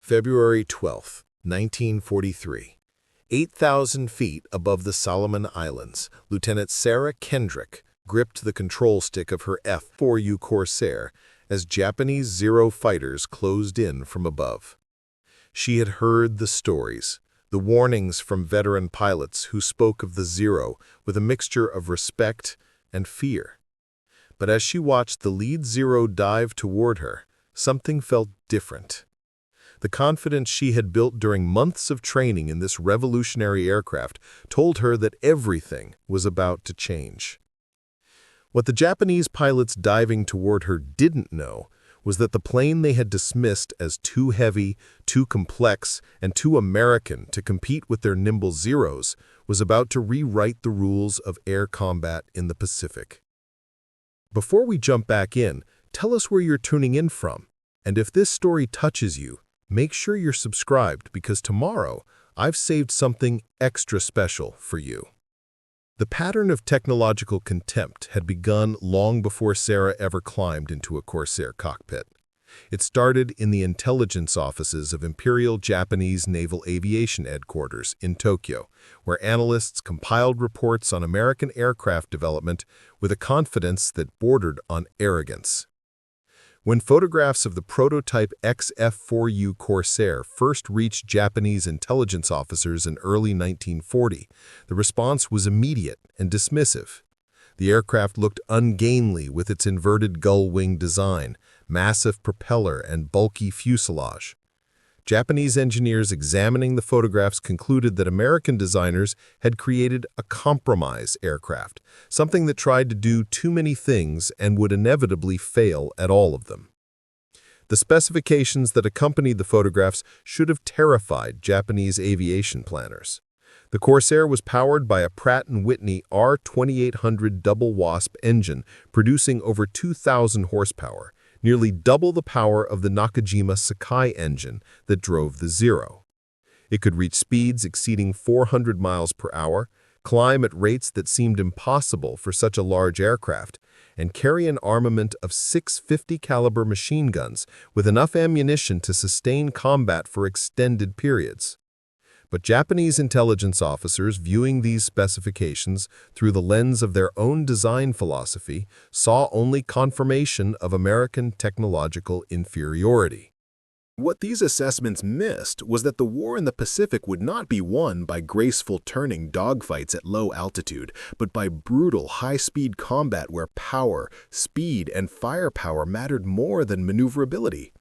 February 12, 1943. 8,000 feet above the Solomon Islands, Lieutenant Sarah Kendrick gripped the control stick of her F4U Corsair as Japanese Zero fighters closed in from above. She had heard the stories, the warnings from veteran pilots who spoke of the Zero with a mixture of respect and fear. But as she watched the lead Zero dive toward her, something felt different. The confidence she had built during months of training in this revolutionary aircraft told her that everything was about to change. What the Japanese pilots diving toward her didn't know was that the plane they had dismissed as too heavy, too complex, and too American to compete with their nimble Zeros was about to rewrite the rules of air combat in the Pacific. Before we jump back in, tell us where you're tuning in from, and if this story touches you, make sure you're subscribed because tomorrow I've saved something extra special for you. The pattern of technological contempt had begun long before Sarah ever climbed into a Corsair cockpit. It started in the intelligence offices of Imperial Japanese Naval Aviation headquarters in Tokyo, where analysts compiled reports on American aircraft development with a confidence that bordered on arrogance. When photographs of the prototype F4U Corsair first reached Japanese intelligence officers in early 1940, the response was immediate and dismissive. The aircraft looked ungainly with its inverted gull-wing design, massive propeller, and bulky fuselage. Japanese engineers examining the photographs concluded that American designers had created a compromise aircraft, something that tried to do too many things and would inevitably fail at all of them. The specifications that accompanied the photographs should have terrified Japanese aviation planners. The Corsair was powered by a Pratt & Whitney R2800 double wasp engine producing over 2,000 horsepower, nearly double the power of the Nakajima Sakai engine that drove the Zero. It could reach speeds exceeding 400 miles per hour, climb at rates that seemed impossible for such a large aircraft, and carry an armament of 650 caliber machine guns with enough ammunition to sustain combat for extended periods. But Japanese intelligence officers viewing these specifications through the lens of their own design philosophy saw only confirmation of American technological inferiority. What these assessments missed was that the war in the Pacific would not be won by graceful turning dogfights at low altitude, but by brutal high-speed combat where power, speed, and firepower mattered more than maneuverability.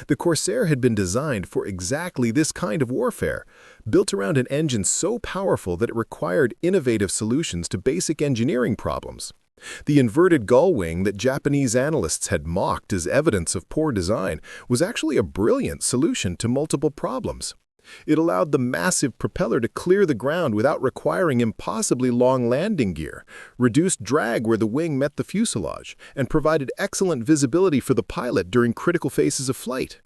The Corsair had been designed for exactly this kind of warfare, built around an engine so powerful that it required innovative solutions to basic engineering problems. The inverted gull wing that Japanese analysts had mocked as evidence of poor design was actually a brilliant solution to multiple problems. It allowed the massive propeller to clear the ground without requiring impossibly long landing gear, reduced drag where the wing met the fuselage, and provided excellent visibility for the pilot during critical phases of flight.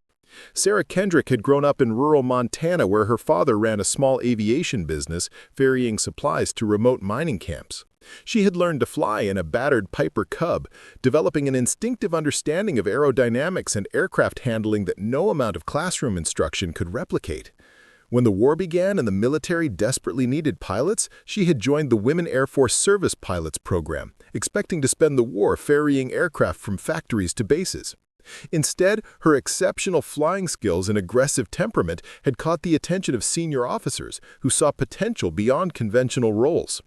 Sarah Kendrick had grown up in rural Montana where her father ran a small aviation business, ferrying supplies to remote mining camps. She had learned to fly in a battered Piper Cub, developing an instinctive understanding of aerodynamics and aircraft handling that no amount of classroom instruction could replicate. When the war began and the military desperately needed pilots, she had joined the Women Air Force Service Pilots program, expecting to spend the war ferrying aircraft from factories to bases. Instead, her exceptional flying skills and aggressive temperament had caught the attention of senior officers who saw potential beyond conventional roles.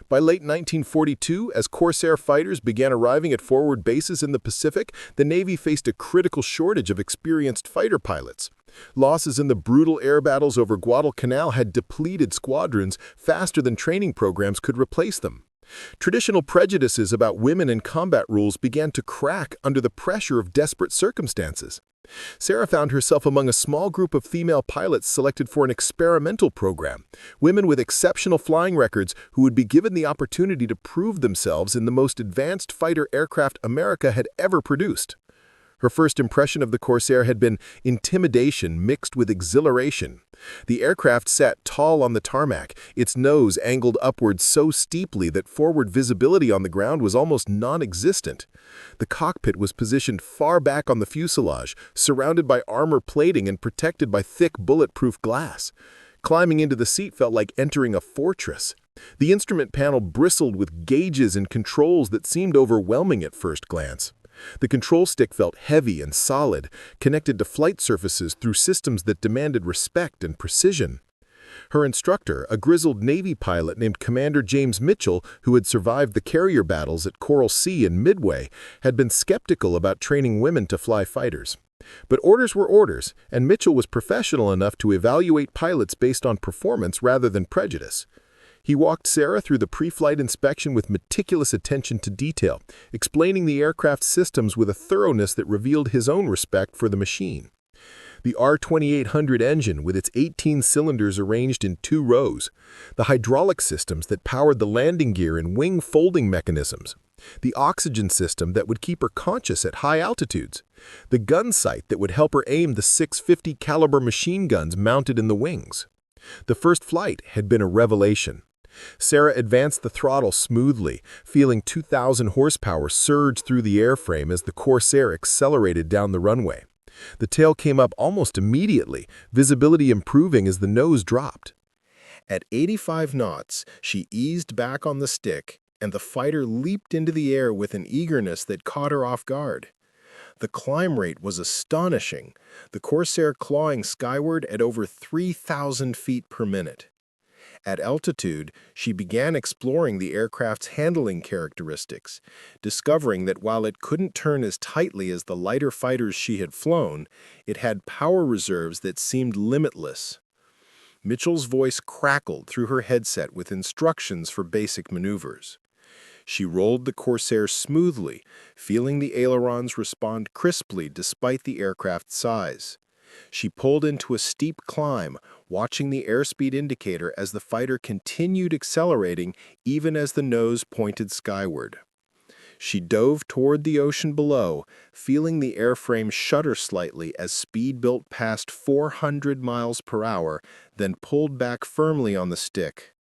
By late 1942, as Corsair fighters began arriving at forward bases in the Pacific, the Navy faced a critical shortage of experienced fighter pilots. Losses in the brutal air battles over Guadalcanal had depleted squadrons faster than training programs could replace them. Traditional prejudices about women and combat rules began to crack under the pressure of desperate circumstances. Sarah found herself among a small group of female pilots selected for an experimental program, women with exceptional flying records who would be given the opportunity to prove themselves in the most advanced fighter aircraft America had ever produced. Her first impression of the Corsair had been intimidation mixed with exhilaration. The aircraft sat tall on the tarmac, its nose angled upward so steeply that forward visibility on the ground was almost non-existent. The cockpit was positioned far back on the fuselage, surrounded by armor plating and protected by thick bulletproof glass. Climbing into the seat felt like entering a fortress. The instrument panel bristled with gauges and controls that seemed overwhelming at first glance. The control stick felt heavy and solid, connected to flight surfaces through systems that demanded respect and precision. Her instructor, a grizzled Navy pilot named Commander James Mitchell, who had survived the carrier battles at Coral Sea and Midway, had been skeptical about training women to fly fighters. But orders were orders, and Mitchell was professional enough to evaluate pilots based on performance rather than prejudice. He walked Sarah through the pre-flight inspection with meticulous attention to detail, explaining the aircraft's systems with a thoroughness that revealed his own respect for the machine. The R-2800 engine, with its 18 cylinders arranged in 2 rows, the hydraulic systems that powered the landing gear and wing folding mechanisms, the oxygen system that would keep her conscious at high altitudes, the gun sight that would help her aim the 650 caliber machine guns mounted in the wings. The first flight had been a revelation. Sarah advanced the throttle smoothly, feeling 2,000 horsepower surge through the airframe as the Corsair accelerated down the runway. The tail came up almost immediately, visibility improving as the nose dropped. At 85 knots, she eased back on the stick, and the fighter leaped into the air with an eagerness that caught her off guard. The climb rate was astonishing, the Corsair clawing skyward at over 3,000 feet per minute. At altitude, she began exploring the aircraft's handling characteristics, discovering that while it couldn't turn as tightly as the lighter fighters she had flown, it had power reserves that seemed limitless. Mitchell's voice crackled through her headset with instructions for basic maneuvers. She rolled the Corsair smoothly, feeling the ailerons respond crisply despite the aircraft's size. She pulled into a steep climb, watching the airspeed indicator as the fighter continued accelerating even as the nose pointed skyward. She dove toward the ocean below, feeling the airframe shudder slightly as speed built past 400 miles per hour, then pulled back firmly on the stick.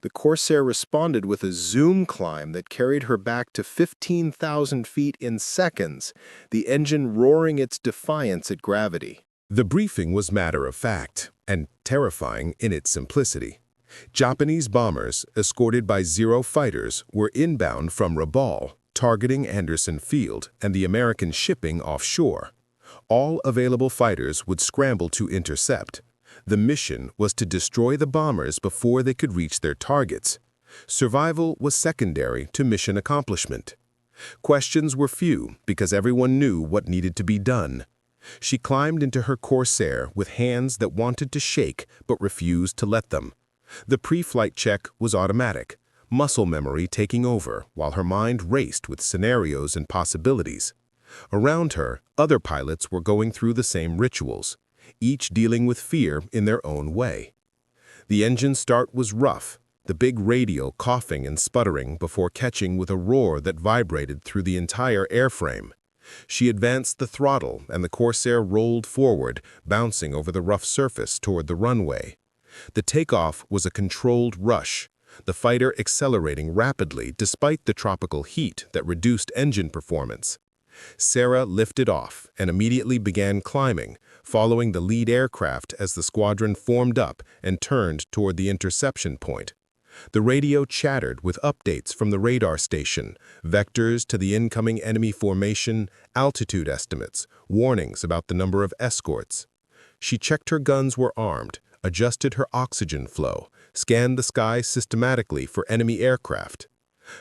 The Corsair responded with a zoom climb that carried her back to 15,000 feet in seconds, the engine roaring its defiance at gravity. The briefing was matter-of-fact and terrifying in its simplicity. Japanese bombers, escorted by Zero fighters, were inbound from Rabaul, targeting Anderson Field and the American shipping offshore. All available fighters would scramble to intercept. The mission was to destroy the bombers before they could reach their targets. Survival was secondary to mission accomplishment. Questions were few because everyone knew what needed to be done. She climbed into her Corsair with hands that wanted to shake but refused to let them. The pre-flight check was automatic, muscle memory taking over while her mind raced with scenarios and possibilities. Around her, other pilots were going through the same rituals, each dealing with fear in their own way. The engine start was rough, the big radio coughing and sputtering before catching with a roar that vibrated through the entire airframe. She advanced the throttle and the Corsair rolled forward, bouncing over the rough surface toward the runway. The takeoff was a controlled rush, the fighter accelerating rapidly despite the tropical heat that reduced engine performance. Sarah lifted off and immediately began climbing, following the lead aircraft as the squadron formed up and turned toward the interception point. The radio chattered with updates from the radar station, vectors to the incoming enemy formation, altitude estimates, warnings about the number of escorts. She checked her guns were armed, adjusted her oxygen flow, scanned the sky systematically for enemy aircraft.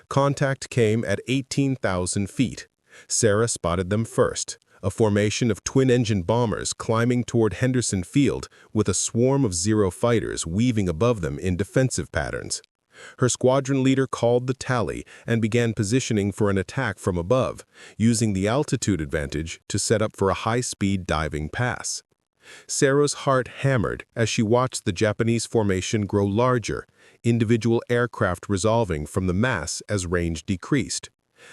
Contact came at 18,000 feet. Sarah spotted them first, a formation of twin-engine bombers climbing toward Henderson Field with a swarm of Zero fighters weaving above them in defensive patterns. Her squadron leader called the tally and began positioning for an attack from above, using the altitude advantage to set up for a high-speed diving pass. Sarah's heart hammered as she watched the Japanese formation grow larger, individual aircraft resolving from the mass as range decreased.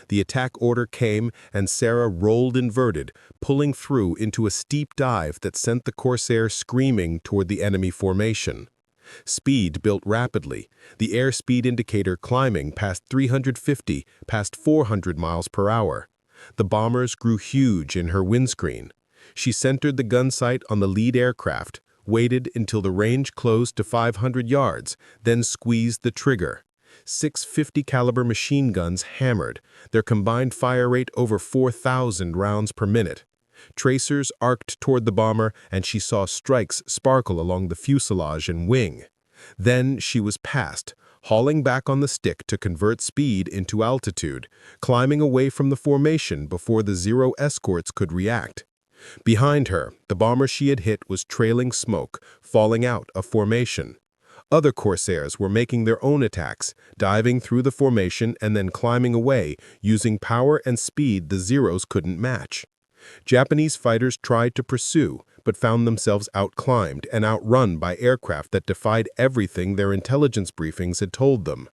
The attack order came, and Sarah rolled inverted, pulling through into a steep dive that sent the Corsair screaming toward the enemy formation. Speed built rapidly, the airspeed indicator climbing past 350, past 400 miles per hour. The bombers grew huge in her windscreen. She centered the gun sight on the lead aircraft, waited until the range closed to 500 yards, then squeezed the trigger. 650 caliber machine guns hammered, their combined fire rate over 4,000 rounds per minute. Tracers arced toward the bomber, and she saw strikes sparkle along the fuselage and wing. Then she was past, hauling back on the stick to convert speed into altitude, climbing away from the formation before the Zero escorts could react. Behind her, the bomber she had hit was trailing smoke, falling out of formation. Other Corsairs were making their own attacks, diving through the formation and then climbing away, using power and speed the Zeros couldn't match. Japanese fighters tried to pursue, but found themselves outclimbed and outrun by aircraft that defied everything their intelligence briefings had told them.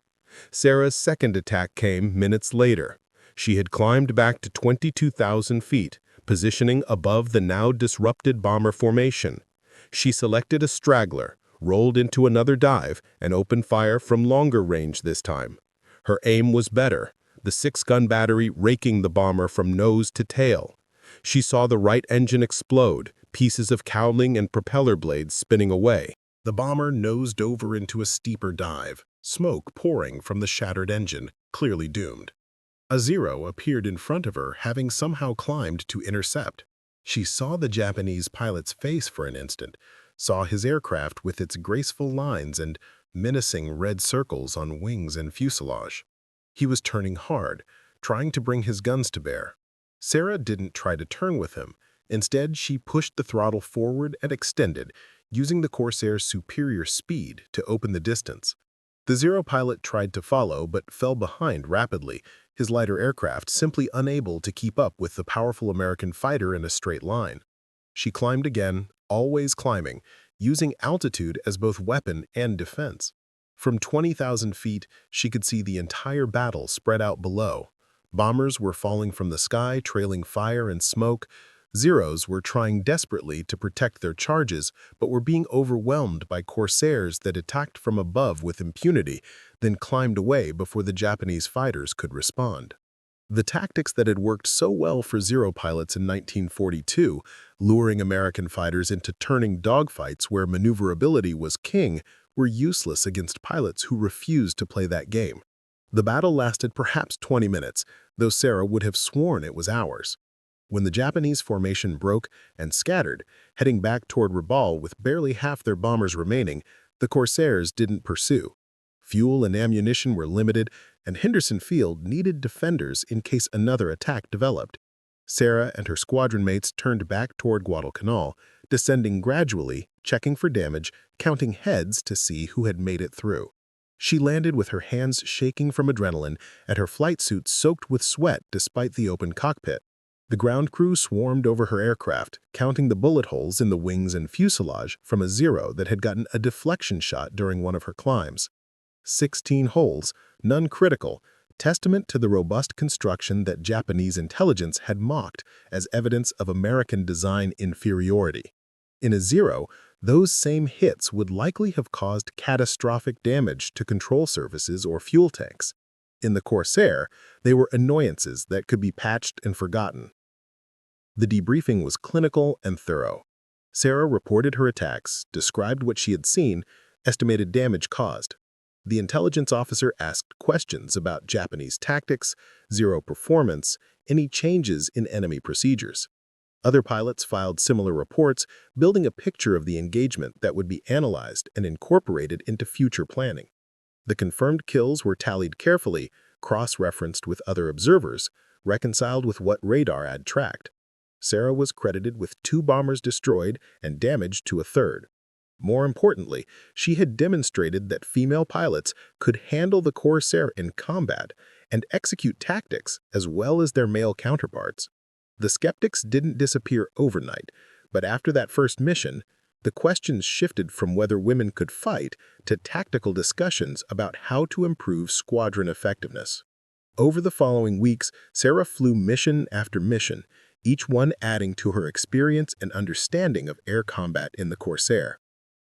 Sarah's second attack came minutes later. She had climbed back to 22,000 feet, positioning above the now disrupted bomber formation. She selected a straggler, rolled into another dive, and opened fire from longer range this time. Her aim was better, the 6-gun battery raking the bomber from nose to tail. She saw the right engine explode, pieces of cowling and propeller blades spinning away. The bomber nosed over into a steeper dive, smoke pouring from the shattered engine, clearly doomed. A Zero appeared in front of her, having somehow climbed to intercept. She saw the Japanese pilot's face for an instant, saw his aircraft with its graceful lines and menacing red circles on wings and fuselage. He was turning hard, trying to bring his guns to bear. Sarah didn't try to turn with him. Instead, she pushed the throttle forward and extended, using the Corsair's superior speed to open the distance. The Zero pilot tried to follow but fell behind rapidly, his lighter aircraft simply unable to keep up with the powerful American fighter in a straight line. She climbed again, always climbing, using altitude as both weapon and defense. From 20,000 feet, she could see the entire battle spread out below. Bombers were falling from the sky, trailing fire and smoke. Zeros were trying desperately to protect their charges, but were being overwhelmed by Corsairs that attacked from above with impunity, then climbed away before the Japanese fighters could respond. The tactics that had worked so well for Zero pilots in 1942, luring American fighters into turning dogfights where maneuverability was king, were useless against pilots who refused to play that game. The battle lasted perhaps 20 minutes, though Sarah would have sworn it was hours. When the Japanese formation broke and scattered, heading back toward Rabaul with barely half their bombers remaining, the Corsairs didn't pursue. Fuel and ammunition were limited, and Henderson Field needed defenders in case another attack developed. Sarah and her squadron mates turned back toward Guadalcanal, descending gradually, checking for damage, counting heads to see who had made it through. She landed with her hands shaking from adrenaline and her flight suit soaked with sweat despite the open cockpit. The ground crew swarmed over her aircraft, counting the bullet holes in the wings and fuselage from a Zero that had gotten a deflection shot during one of her climbs. 16 holes, none critical, testament to the robust construction that Japanese intelligence had mocked as evidence of American design inferiority. In a Zero, those same hits would likely have caused catastrophic damage to control surfaces or fuel tanks. In the Corsair, they were annoyances that could be patched and forgotten. The debriefing was clinical and thorough. Sarah reported her attacks, described what she had seen, estimated damage caused. The intelligence officer asked questions about Japanese tactics, Zero performance, any changes in enemy procedures. Other pilots filed similar reports, building a picture of the engagement that would be analyzed and incorporated into future planning. The confirmed kills were tallied carefully, cross-referenced with other observers, reconciled with what radar had tracked. Sarah was credited with 2 bombers destroyed and damage to a third. More importantly, she had demonstrated that female pilots could handle the Corsair in combat and execute tactics as well as their male counterparts. The skeptics didn't disappear overnight, but after that first mission, the questions shifted from whether women could fight to tactical discussions about how to improve squadron effectiveness. Over the following weeks, Sarah flew mission after mission, each one adding to her experience and understanding of air combat in the Corsair.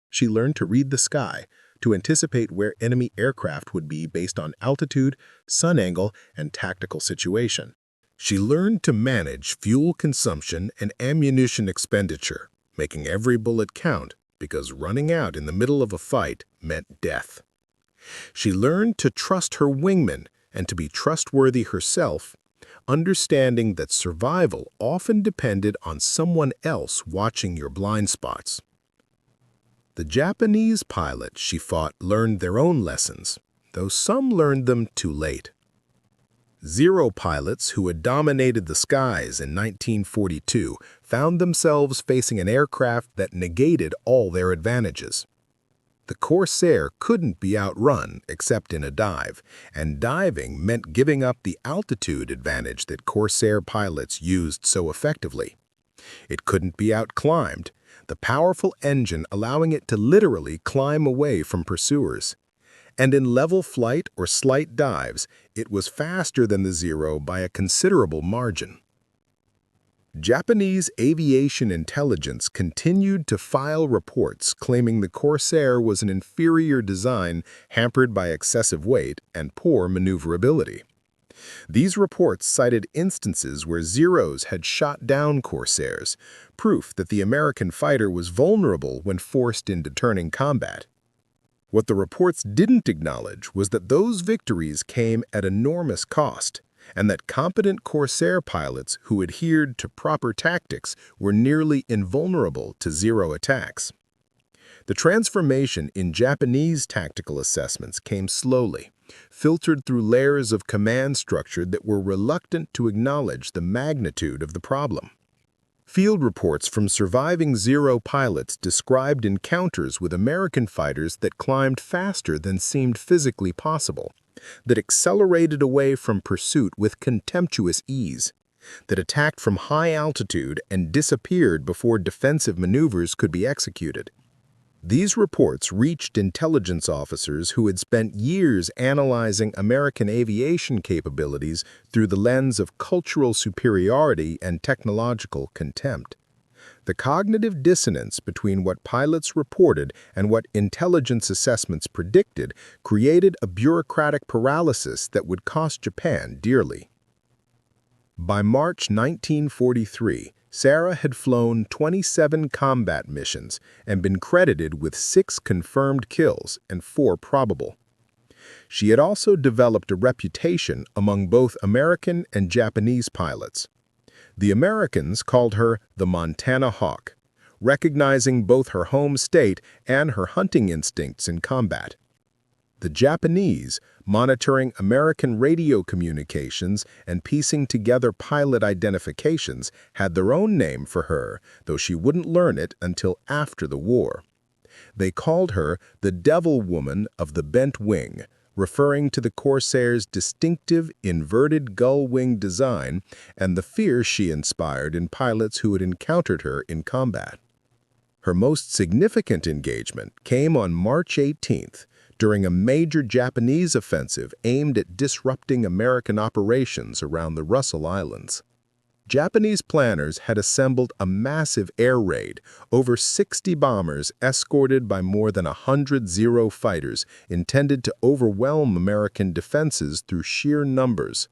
She learned to read the sky, to anticipate where enemy aircraft would be based on altitude, sun angle, and tactical situation. She learned to manage fuel consumption and ammunition expenditure, making every bullet count because running out in the middle of a fight meant death. She learned to trust her wingmen and to be trustworthy herself, understanding that survival often depended on someone else watching your blind spots. The Japanese pilots she fought learned their own lessons, though some learned them too late. Zero pilots who had dominated the skies in 1942 found themselves facing an aircraft that negated all their advantages. The Corsair couldn't be outrun except in a dive, and diving meant giving up the altitude advantage that Corsair pilots used so effectively. It couldn't be outclimbed, the powerful engine allowing it to literally climb away from pursuers. And in level flight or slight dives, it was faster than the Zero by a considerable margin. Japanese aviation intelligence continued to file reports claiming the Corsair was an inferior design hampered by excessive weight and poor maneuverability. These reports cited instances where Zeros had shot down Corsairs, proof that the American fighter was vulnerable when forced into turning combat. What the reports didn't acknowledge was that those victories came at enormous cost, and that competent Corsair pilots who adhered to proper tactics were nearly invulnerable to Zero attacks. The transformation in Japanese tactical assessments came slowly, filtered through layers of command structure that were reluctant to acknowledge the magnitude of the problem. Field reports from surviving Zero pilots described encounters with American fighters that climbed faster than seemed physically possible, that accelerated away from pursuit with contemptuous ease, that attacked from high altitude and disappeared before defensive maneuvers could be executed. These reports reached intelligence officers who had spent years analyzing American aviation capabilities through the lens of cultural superiority and technological contempt. The cognitive dissonance between what pilots reported and what intelligence assessments predicted created a bureaucratic paralysis that would cost Japan dearly. By March 1943, Sarah had flown 27 combat missions and been credited with 6 confirmed kills and 4 probable. She had also developed a reputation among both American and Japanese pilots. The Americans called her the Montana Hawk, recognizing both her home state and her hunting instincts in combat. The Japanese, monitoring American radio communications and piecing together pilot identifications, had their own name for her, though she wouldn't learn it until after the war. They called her the Devil Woman of the Bent Wing, referring to the Corsair's distinctive inverted gull wing design and the fear she inspired in pilots who had encountered her in combat. Her most significant engagement came on March 18th, during a major Japanese offensive aimed at disrupting American operations around the Russell Islands. Japanese planners had assembled a massive air raid, over 60 bombers escorted by more than 100 Zero fighters intended to overwhelm American defenses through sheer numbers.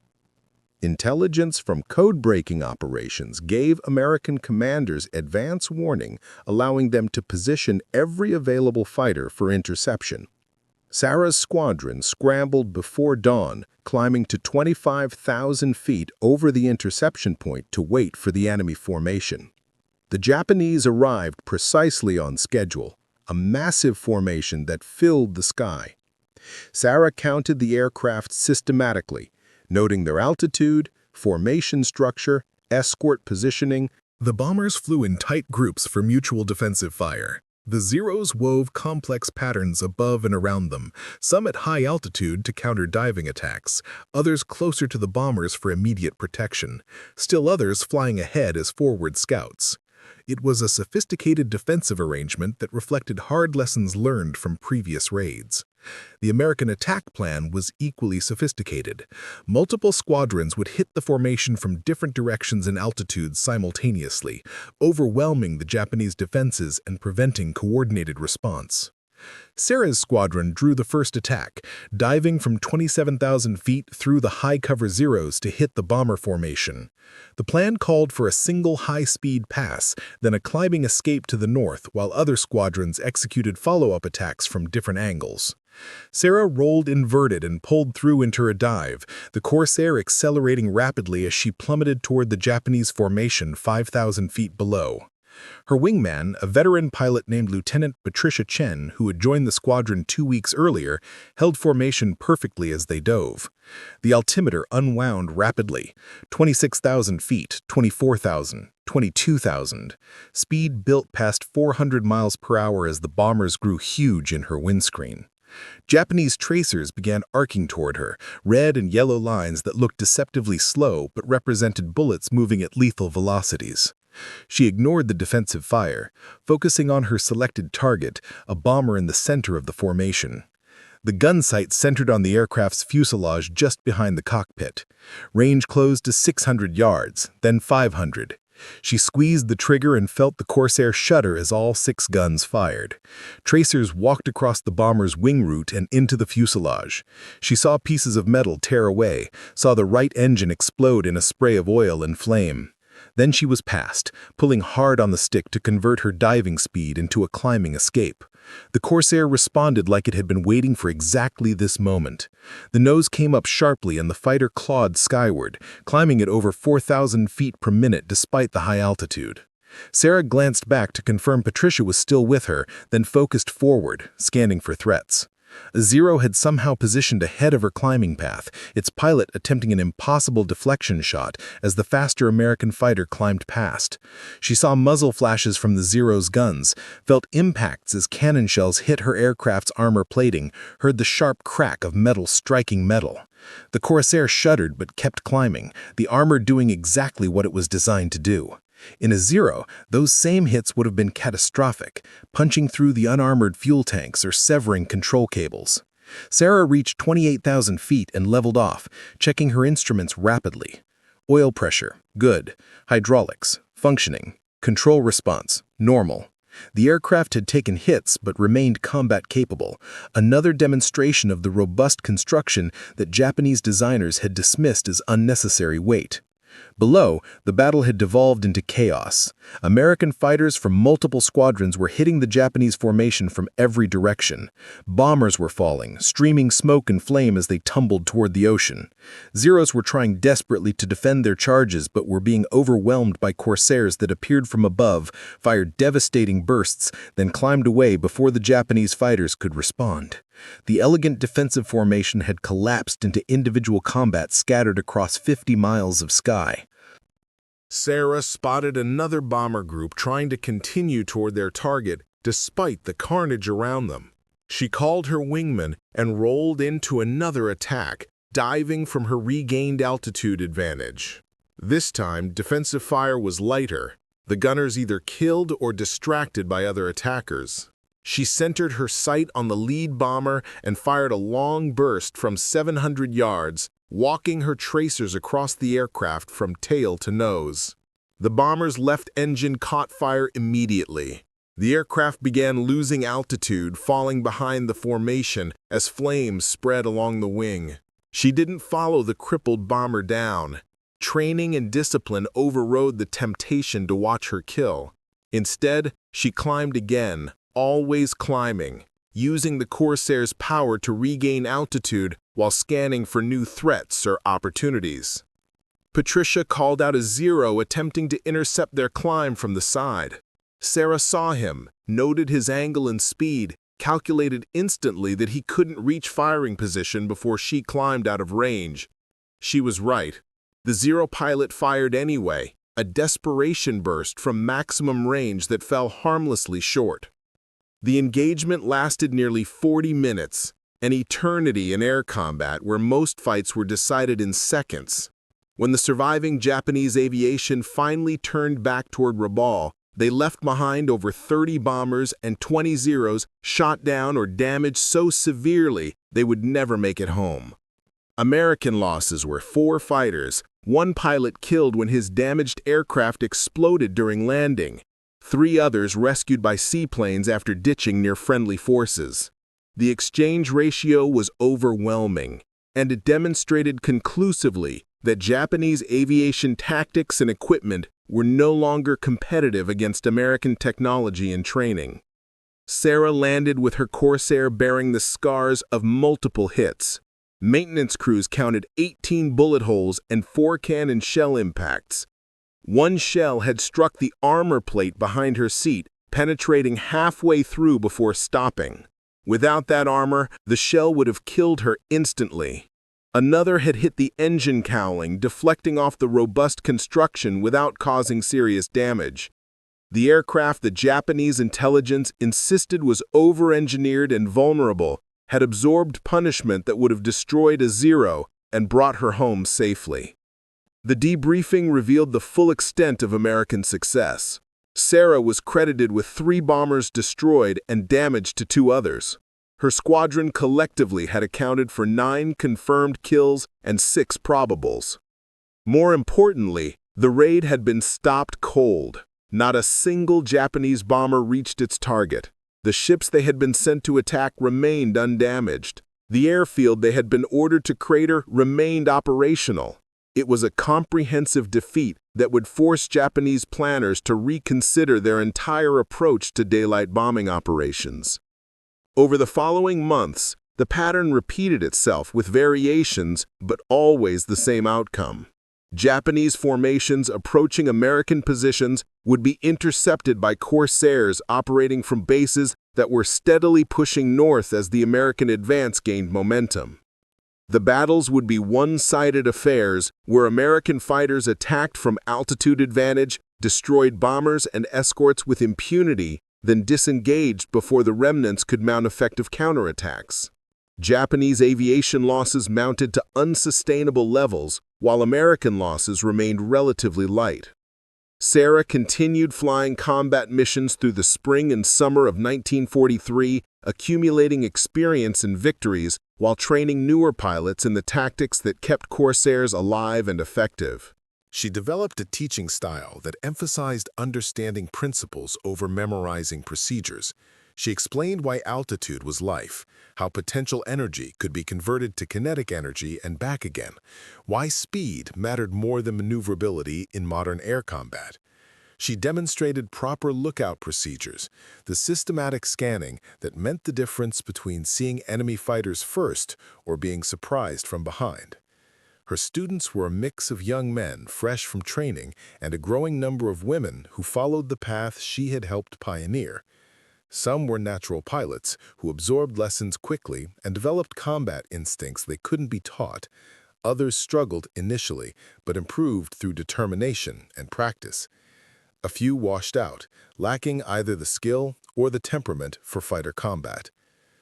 Intelligence from code-breaking operations gave American commanders advance warning, allowing them to position every available fighter for interception. Sarah's squadron scrambled before dawn, climbing to 25,000 feet over the interception point to wait for the enemy formation. The Japanese arrived precisely on schedule, a massive formation that filled the sky. Sarah counted the aircraft systematically, noting their altitude, formation structure, escort positioning. The bombers flew in tight groups for mutual defensive fire. The Zeros wove complex patterns above and around them, some at high altitude to counter diving attacks, others closer to the bombers for immediate protection, still others flying ahead as forward scouts. It was a sophisticated defensive arrangement that reflected hard lessons learned from previous raids. The American attack plan was equally sophisticated. Multiple squadrons would hit the formation from different directions and altitudes simultaneously, overwhelming the Japanese defenses and preventing coordinated response. Sarah's squadron drew the first attack, diving from 27,000 feet through the high-cover Zeros to hit the bomber formation. The plan called for a single high-speed pass, then a climbing escape to the north, while other squadrons executed follow-up attacks from different angles. Sarah rolled inverted and pulled through into a dive, the Corsair accelerating rapidly as she plummeted toward the Japanese formation 5,000 feet below. Her wingman, a veteran pilot named Lieutenant Patricia Chen, who had joined the squadron 2 weeks earlier, held formation perfectly as they dove. The altimeter unwound rapidly. 26,000 feet, 24,000, 22,000. Speed built past 400 miles per hour as the bombers grew huge in her windscreen. Japanese tracers began arcing toward her, red and yellow lines that looked deceptively slow but represented bullets moving at lethal velocities. She ignored the defensive fire, focusing on her selected target, a bomber in the center of the formation. The gun sight centered on the aircraft's fuselage just behind the cockpit. Range closed to 600 yards, then 500. She squeezed the trigger and felt the Corsair shudder as all 6 guns fired. Tracers walked across the bomber's wing route and into the fuselage. She saw pieces of metal tear away, saw the right engine explode in a spray of oil and flame. Then she was past, pulling hard on the stick to convert her diving speed into a climbing escape. The Corsair responded like it had been waiting for exactly this moment. The nose came up sharply and the fighter clawed skyward, climbing at over 4,000 feet per minute despite the high altitude. Sarah glanced back to confirm Patricia was still with her, then focused forward, scanning for threats. A Zero had somehow positioned ahead of her climbing path, its pilot attempting an impossible deflection shot as the faster American fighter climbed past. She saw muzzle flashes from the Zero's guns, felt impacts as cannon shells hit her aircraft's armor plating, heard the sharp crack of metal striking metal. The Corsair shuddered but kept climbing, the armor doing exactly what it was designed to do. In a Zero, those same hits would have been catastrophic, punching through the unarmored fuel tanks or severing control cables. Sarah reached 28,000 feet and leveled off, checking her instruments rapidly. Oil pressure, good. Hydraulics, functioning. Control response, normal. The aircraft had taken hits but remained combat capable, another demonstration of the robust construction that Japanese designers had dismissed as unnecessary weight. Below, the battle had devolved into chaos. American fighters from multiple squadrons were hitting the Japanese formation from every direction. Bombers were falling, streaming smoke and flame as they tumbled toward the ocean. Zeros were trying desperately to defend their charges but were being overwhelmed by Corsairs that appeared from above, fired devastating bursts, then climbed away before the Japanese fighters could respond. The elegant defensive formation had collapsed into individual combat scattered across 50 miles of sky. Sarah spotted another bomber group trying to continue toward their target despite the carnage around them. She called her wingman and rolled into another attack, diving from her regained altitude advantage. This time, defensive fire was lighter, the gunners either killed or distracted by other attackers. She centered her sight on the lead bomber and fired a long burst from 700 yards, walking her tracers across the aircraft from tail to nose. The bomber's left engine caught fire immediately. The aircraft began losing altitude, falling behind the formation as flames spread along the wing. She didn't follow the crippled bomber down. Training and discipline overrode the temptation to watch her kill. Instead, she climbed again, always climbing, using the Corsair's power to regain altitude while scanning for new threats or opportunities. Patricia called out a Zero attempting to intercept their climb from the side. Sarah saw him, noted his angle and speed, calculated instantly that he couldn't reach firing position before she climbed out of range. She was right. The Zero pilot fired anyway, a desperation burst from maximum range that fell harmlessly short. The engagement lasted nearly 40 minutes, an eternity in air combat where most fights were decided in seconds. When the surviving Japanese aviation finally turned back toward Rabaul, They left behind over 30 bombers and 20 Zeros shot down or damaged so severely they would never make it home. American losses were 4 fighters, 1 pilot killed when his damaged aircraft exploded during landing, 3 others rescued by seaplanes after ditching near friendly forces. The exchange ratio was overwhelming, and it demonstrated conclusively that Japanese aviation tactics and equipment were no longer competitive against American technology and training. Sarah landed with her Corsair bearing the scars of multiple hits. Maintenance crews counted 18 bullet holes and 4 cannon shell impacts. 1 shell had struck the armor plate behind her seat, penetrating halfway through before stopping. Without that armor, the shell would have killed her instantly. Another had hit the engine cowling, deflecting off the robust construction without causing serious damage. The aircraft the Japanese intelligence insisted was over-engineered and vulnerable had absorbed punishment that would have destroyed a Zero and brought her home safely. The debriefing revealed the full extent of American success. Sarah was credited with 3 bombers destroyed and damage to 2 others. Her squadron collectively had accounted for 9 confirmed kills and 6 probables. More importantly, the raid had been stopped cold. Not a single Japanese bomber reached its target. The ships they had been sent to attack remained undamaged. The airfield they had been ordered to crater remained operational. It was a comprehensive defeat that would force Japanese planners to reconsider their entire approach to daylight bombing operations. Over the following months, the pattern repeated itself with variations, but always the same outcome. Japanese formations approaching American positions would be intercepted by Corsairs operating from bases that were steadily pushing north as the American advance gained momentum. The battles would be one-sided affairs where American fighters attacked from altitude advantage, destroyed bombers and escorts with impunity, then disengaged before the remnants could mount effective counterattacks. Japanese aviation losses mounted to unsustainable levels, while American losses remained relatively light. Sarah continued flying combat missions through the spring and summer of 1943, accumulating experience and victories while training newer pilots in the tactics that kept Corsairs alive and effective. She developed a teaching style that emphasized understanding principles over memorizing procedures. She explained why altitude was life, how potential energy could be converted to kinetic energy and back again, why speed mattered more than maneuverability in modern air combat. She demonstrated proper lookout procedures, the systematic scanning that meant the difference between seeing enemy fighters first or being surprised from behind. Her students were a mix of young men fresh from training and a growing number of women who followed the path she had helped pioneer. Some were natural pilots who absorbed lessons quickly and developed combat instincts they couldn't be taught. Others struggled initially, but improved through determination and practice. A few washed out, lacking either the skill or the temperament for fighter combat.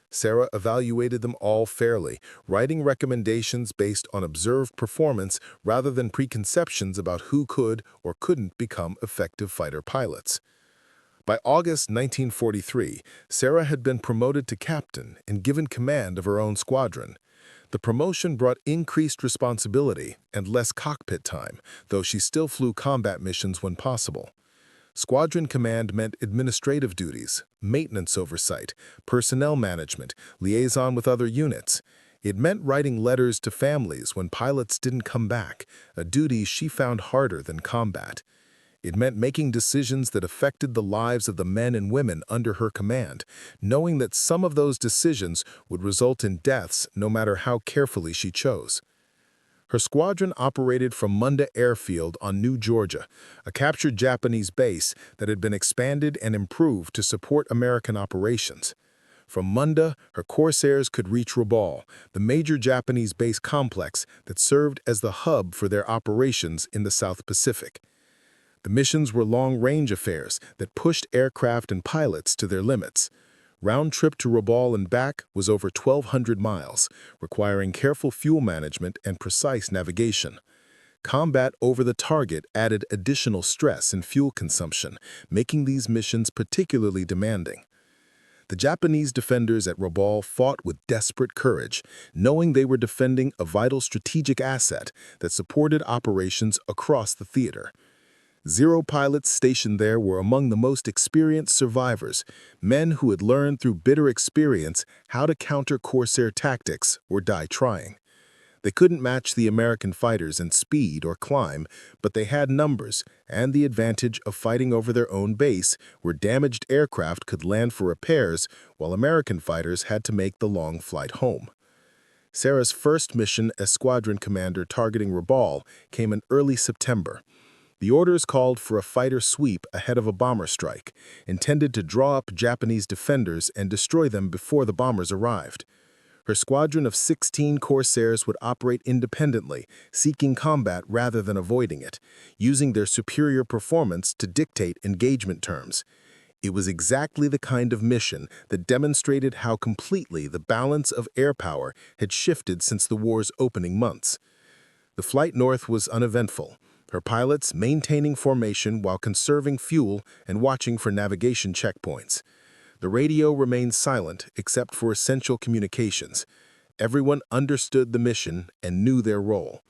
Sarah evaluated them all fairly, writing recommendations based on observed performance rather than preconceptions about who could or couldn't become effective fighter pilots. By August 1943, Sarah had been promoted to captain and given command of her own squadron. The promotion brought increased responsibility and less cockpit time, though she still flew combat missions when possible. Squadron command meant administrative duties, maintenance oversight, personnel management, liaison with other units. It meant writing letters to families when pilots didn't come back, a duty she found harder than combat. It meant making decisions that affected the lives of the men and women under her command, knowing that some of those decisions would result in deaths no matter how carefully she chose. Her squadron operated from Munda Airfield on New Georgia, a captured Japanese base that had been expanded and improved to support American operations. From Munda, her Corsairs could reach Rabaul, the major Japanese base complex that served as the hub for their operations in the South Pacific. The missions were long-range affairs that pushed aircraft and pilots to their limits. Round trip to Rabaul and back was over 1,200 miles, requiring careful fuel management and precise navigation. Combat over the target added additional stress and fuel consumption, making these missions particularly demanding. The Japanese defenders at Rabaul fought with desperate courage, knowing they were defending a vital strategic asset that supported operations across the theater. Zero pilots stationed there were among the most experienced survivors, men who had learned through bitter experience how to counter Corsair tactics or die trying. They couldn't match the American fighters in speed or climb, but they had numbers and the advantage of fighting over their own base, where damaged aircraft could land for repairs while American fighters had to make the long flight home. Sarah's first mission as squadron commander targeting Rabaul came in early September. The orders called for a fighter sweep ahead of a bomber strike, intended to draw up Japanese defenders and destroy them before the bombers arrived. Her squadron of 16 Corsairs would operate independently, seeking combat rather than avoiding it, using their superior performance to dictate engagement terms. It was exactly the kind of mission that demonstrated how completely the balance of air power had shifted since the war's opening months. The flight north was uneventful, her pilots maintaining formation while conserving fuel and watching for navigation checkpoints. The radio remained silent except for essential communications. Everyone understood the mission and knew their role.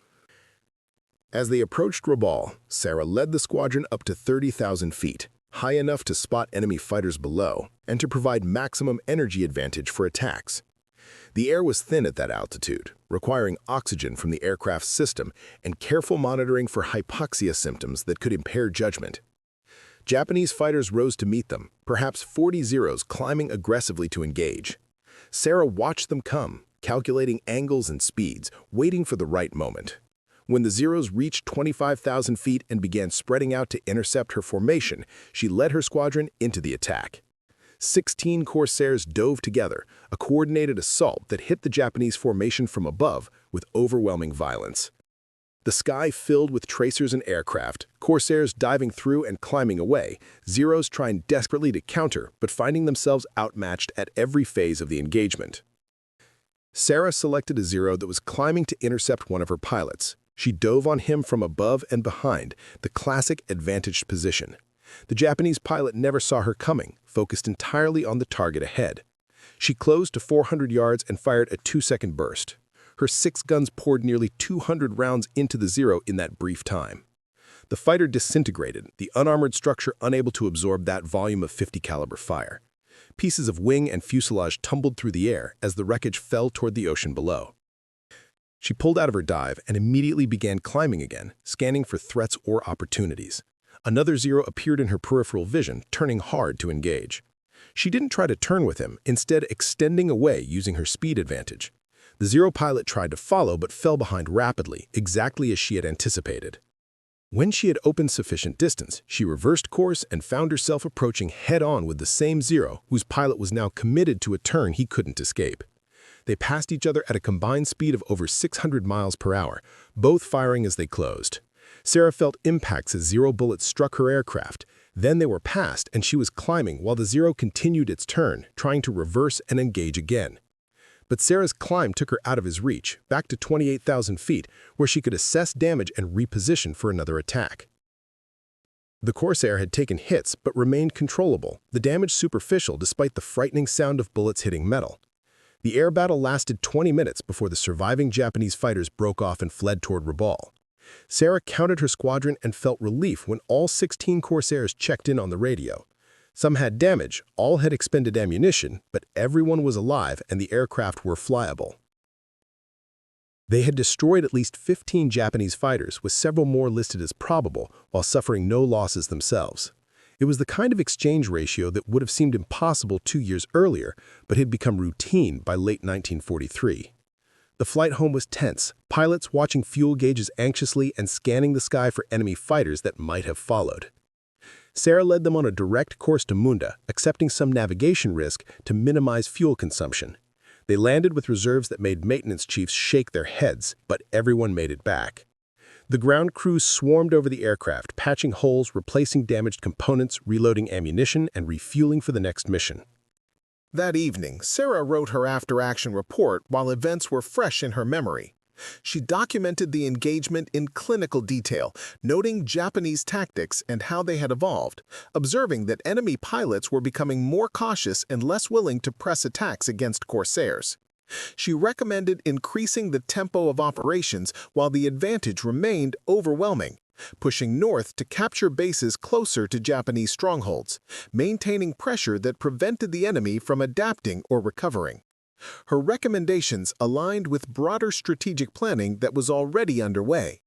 As they approached Rabaul, Sarah led the squadron up to 30,000 feet, high enough to spot enemy fighters below and to provide maximum energy advantage for attacks. The air was thin at that altitude, requiring oxygen from the aircraft's system and careful monitoring for hypoxia symptoms that could impair judgment. Japanese fighters rose to meet them, perhaps 40 Zeros climbing aggressively to engage. Sarah watched them come, calculating angles and speeds, waiting for the right moment. When the Zeros reached 25,000 feet and began spreading out to intercept her formation, she led her squadron into the attack. 16 Corsairs dove together, a coordinated assault that hit the Japanese formation from above with overwhelming violence. The sky filled with tracers and aircraft, Corsairs diving through and climbing away, Zeros trying desperately to counter but finding themselves outmatched at every phase of the engagement. Sarah selected a Zero that was climbing to intercept one of her pilots. She dove on him from above and behind, the classic advantaged position. The Japanese pilot never saw her coming, focused entirely on the target ahead. She closed to 400 yards and fired a 2-second burst. Her 6 guns poured nearly 200 rounds into the Zero in that brief time. The fighter disintegrated, the unarmored structure unable to absorb that volume of .50 caliber fire. Pieces of wing and fuselage tumbled through the air as the wreckage fell toward the ocean below. She pulled out of her dive and immediately began climbing again, scanning for threats or opportunities. Another Zero appeared in her peripheral vision, turning hard to engage. She didn't try to turn with him, instead extending away using her speed advantage. The Zero pilot tried to follow but fell behind rapidly, exactly as she had anticipated. When she had opened sufficient distance, she reversed course and found herself approaching head-on with the same Zero, whose pilot was now committed to a turn he couldn't escape. They passed each other at a combined speed of over 600 miles per hour, both firing as they closed. Sarah felt impacts as Zero bullets struck her aircraft. Then they were passed and she was climbing while the Zero continued its turn, trying to reverse and engage again. But Sarah's climb took her out of his reach, back to 28,000 feet, where she could assess damage and reposition for another attack. The Corsair had taken hits but remained controllable, the damage superficial despite the frightening sound of bullets hitting metal. The air battle lasted 20 minutes before the surviving Japanese fighters broke off and fled toward Rabaul. Sarah counted her squadron and felt relief when all 16 Corsairs checked in on the radio. Some had damage, all had expended ammunition, but everyone was alive and the aircraft were flyable. They had destroyed at least 15 Japanese fighters, with several more listed as probable, while suffering no losses themselves. It was the kind of exchange ratio that would have seemed impossible 2 years earlier, but had become routine by late 1943. The flight home was tense, pilots watching fuel gauges anxiously and scanning the sky for enemy fighters that might have followed. Sarah led them on a direct course to Munda, accepting some navigation risk to minimize fuel consumption. They landed with reserves that made maintenance chiefs shake their heads, but everyone made it back. The ground crews swarmed over the aircraft, patching holes, replacing damaged components, reloading ammunition, and refueling for the next mission. That evening, Sarah wrote her after-action report while events were fresh in her memory. She documented the engagement in clinical detail, noting Japanese tactics and how they had evolved, observing that enemy pilots were becoming more cautious and less willing to press attacks against Corsairs. She recommended increasing the tempo of operations while the advantage remained overwhelming, pushing north to capture bases closer to Japanese strongholds, maintaining pressure that prevented the enemy from adapting or recovering. Her recommendations aligned with broader strategic planning that was already underway.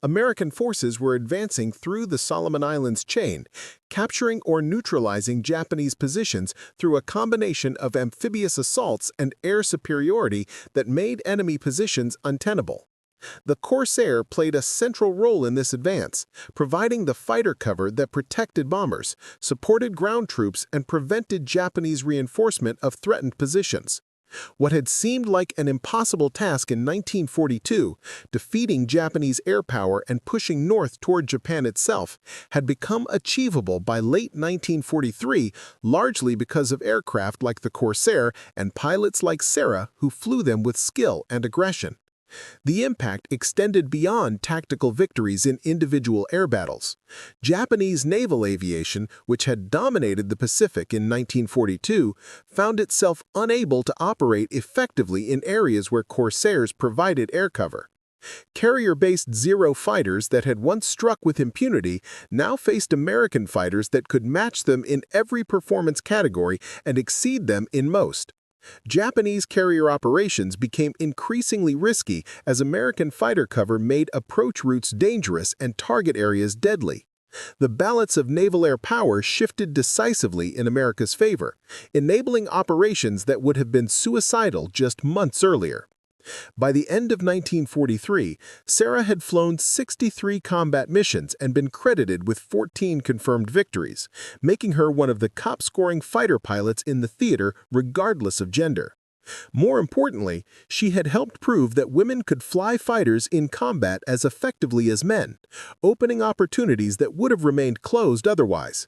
American forces were advancing through the Solomon Islands chain, capturing or neutralizing Japanese positions through a combination of amphibious assaults and air superiority that made enemy positions untenable. The Corsair played a central role in this advance, providing the fighter cover that protected bombers, supported ground troops, and prevented Japanese reinforcement of threatened positions. What had seemed like an impossible task in 1942, defeating Japanese air power and pushing north toward Japan itself, had become achievable by late 1943, largely because of aircraft like the Corsair and pilots like Sarah who flew them with skill and aggression. The impact extended beyond tactical victories in individual air battles. Japanese naval aviation, which had dominated the Pacific in 1942, found itself unable to operate effectively in areas where Corsairs provided air cover. Carrier-based Zero fighters that had once struck with impunity now faced American fighters that could match them in every performance category and exceed them in most. Japanese carrier operations became increasingly risky as American fighter cover made approach routes dangerous and target areas deadly. The balance of naval air power shifted decisively in America's favor, enabling operations that would have been suicidal just months earlier. By the end of 1943, Sarah had flown 63 combat missions and been credited with 14 confirmed victories, making her one of the top-scoring fighter pilots in the theater regardless of gender. More importantly, she had helped prove that women could fly fighters in combat as effectively as men, opening opportunities that would have remained closed otherwise.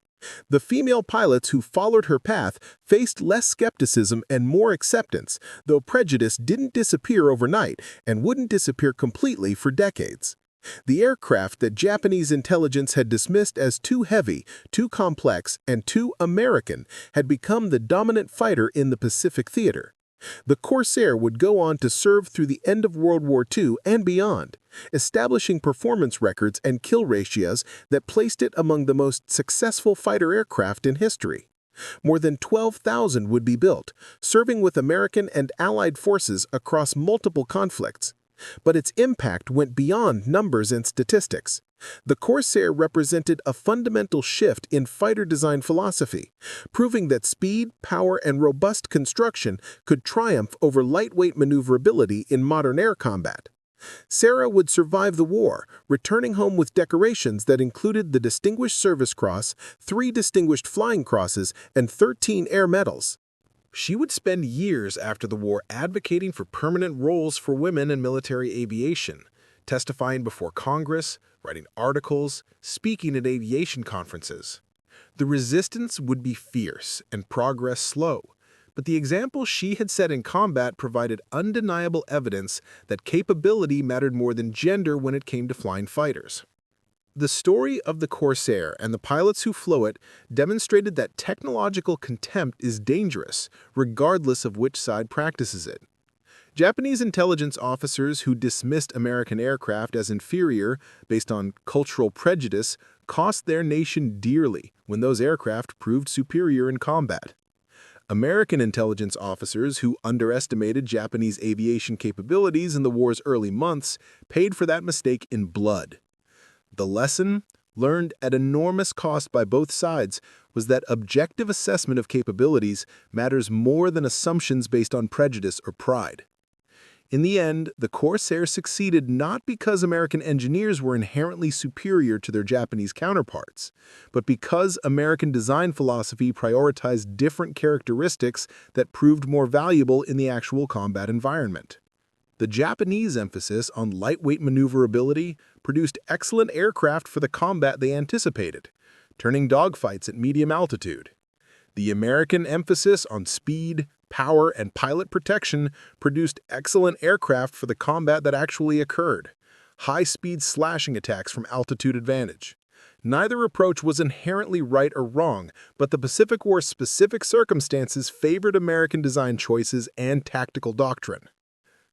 The female pilots who followed her path faced less skepticism and more acceptance, though prejudice didn't disappear overnight and wouldn't disappear completely for decades. The aircraft that Japanese intelligence had dismissed as too heavy, too complex, and too American had become the dominant fighter in the Pacific theater. The Corsair would go on to serve through the end of World War II and beyond, establishing performance records and kill ratios that placed it among the most successful fighter aircraft in history. More than 12,000 would be built, serving with American and Allied forces across multiple conflicts. But its impact went beyond numbers and statistics. The Corsair represented a fundamental shift in fighter design philosophy, proving that speed, power, and robust construction could triumph over lightweight maneuverability in modern air combat. Sarah would survive the war, returning home with decorations that included the Distinguished Service Cross, 3 Distinguished Flying Crosses, and 13 Air Medals. She would spend years after the war advocating for permanent roles for women in military aviation, testifying before Congress, writing articles, speaking at aviation conferences. The resistance would be fierce and progress slow, but the example she had set in combat provided undeniable evidence that capability mattered more than gender when it came to flying fighters. The story of the Corsair and the pilots who flew it demonstrated that technological contempt is dangerous, regardless of which side practices it. Japanese intelligence officers who dismissed American aircraft as inferior based on cultural prejudice cost their nation dearly when those aircraft proved superior in combat. American intelligence officers who underestimated Japanese aviation capabilities in the war's early months paid for that mistake in blood. The lesson, learned at enormous cost by both sides, was that objective assessment of capabilities matters more than assumptions based on prejudice or pride. In the end, the Corsair succeeded not because American engineers were inherently superior to their Japanese counterparts, but because American design philosophy prioritized different characteristics that proved more valuable in the actual combat environment. The Japanese emphasis on lightweight maneuverability produced excellent aircraft for the combat they anticipated, turning dogfights at medium altitude. The American emphasis on speed, power, and pilot protection produced excellent aircraft for the combat that actually occurred. High-speed slashing attacks from altitude advantage. Neither approach was inherently right or wrong, but the Pacific War's specific circumstances favored American design choices and tactical doctrine.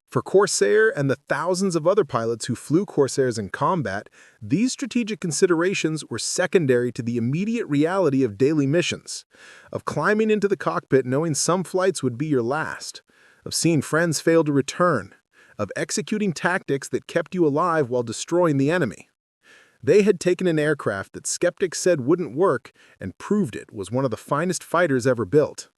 For Corsair and the thousands of other pilots who flew Corsairs in combat, these strategic considerations were secondary to the immediate reality of daily missions, of climbing into the cockpit knowing some flights would be your last, of seeing friends fail to return, of executing tactics that kept you alive while destroying the enemy. They had taken an aircraft that skeptics said wouldn't work and proved it was one of the finest fighters ever built.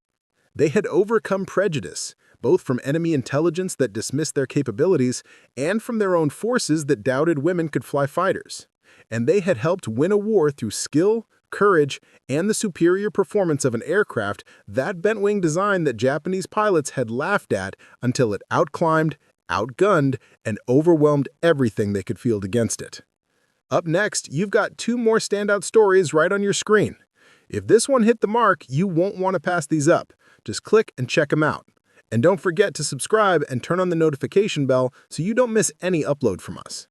They had overcome prejudice, both from enemy intelligence that dismissed their capabilities and from their own forces that doubted women could fly fighters. And they had helped win a war through skill, courage, and the superior performance of an aircraft, that bent-wing design that Japanese pilots had laughed at until it outclimbed, outgunned, and overwhelmed everything they could field against it. Up next, you've got two more standout stories right on your screen. If this one hit the mark, you won't want to pass these up. Just click and check them out. And don't forget to subscribe and turn on the notification bell so you don't miss any upload from us.